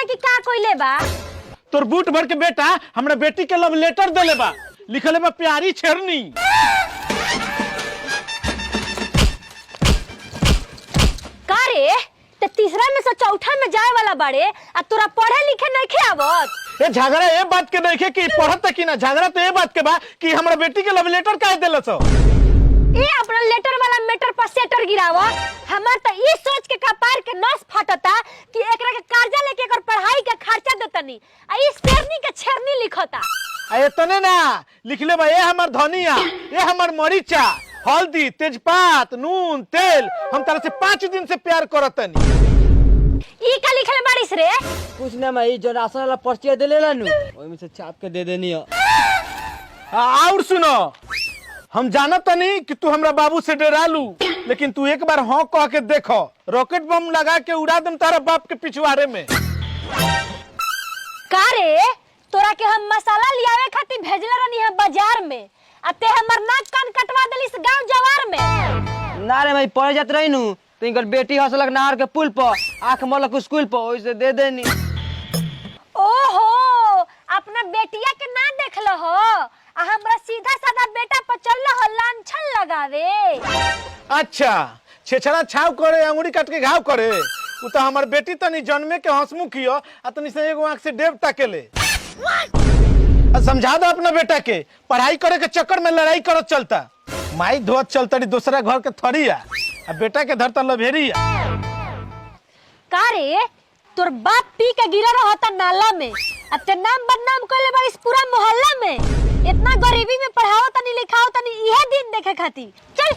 है कि का कोइले बा। तोर बूट भर के बेटा हमरा बेटी के लव लेटर देले बा, लिखले बा प्यारी छेरनी। का रे ते तीसरा में से चौथा में जाए वाला बाड़े आ तोरा पढ़े लिखे नहीं खे आवत। ए झगड़ा ए बात के देखे कि पढ़त कि ना, झगड़ा तो ए बात के बा कि हमरा बेटी के लव लेटर काहे देलस। ए अपना लेटर वाला मेटर पर सेटर गिरावा। हमार त ई सोच के कपार के नस फटता कि एकरा के कर्जा लेके एकर पढ़ाई के खर्चा देतनी आ ई शेरनी के छेरनी लिखता। आ इतने ना लिखले बा, ए हमर धनिया, ए हमर मरीचा, हल्दी, तेजपात, नून, तेल, हम तारा से 5 दिन से प्यार करतनी। ई का लिखले बारिश रे? कुछ ना मैं जो राशन वाला पर्ची दे लेला नु ओइ में से छाप के दे देनी है। और सुनो, हम जानत नहीं कि तू हमरा बाबू से डरालू, लेकिन तू एक बार हाँ कह के देखो, रॉकेट बम लगा के उड़ा देम तारा बाप के पिछवाड़े में। का रे तोरा के हम मसाला लियावे खातिर भेजले रहनी है बाजार में आ ते हमर नाक कान कटवा देलिस गांव जवार में। ना रे मैं पढ़ जात रही नु तो इनकर बेटी हंसलक नहर के पुल पर, आंख मलक स्कूल पर, ओइ से दे देनी। ओहो अपना बेटिया के ना देखल हो आ हमरा सीधा साधा बेटा पर चल हो लांछन लगावे। अच्छा छेछड़ा छाव करे, अंगुरी काट के घाव करे, उ तो हमर बेटी तनी जन्मे के हंसमुख हियो आ तनी से एगो आंख से डेब ताकेले। समझा दो अपना बेटा के, पढ़ाई करे के चक्कर में लड़ाई करत चलता, माई धोत चलतड़ी दूसरा घर के थरिया आ बेटा के धरता लभेरिया। का रे तोर बाप पी के गिरा रहता नाला में अब ते नाम बदनाम कइले बा इस पूरा मोहल्ला में। इतना गरीबी में पढ़ाओ तनी लिखाओ तनी इहे दिन देखे खातिर। चल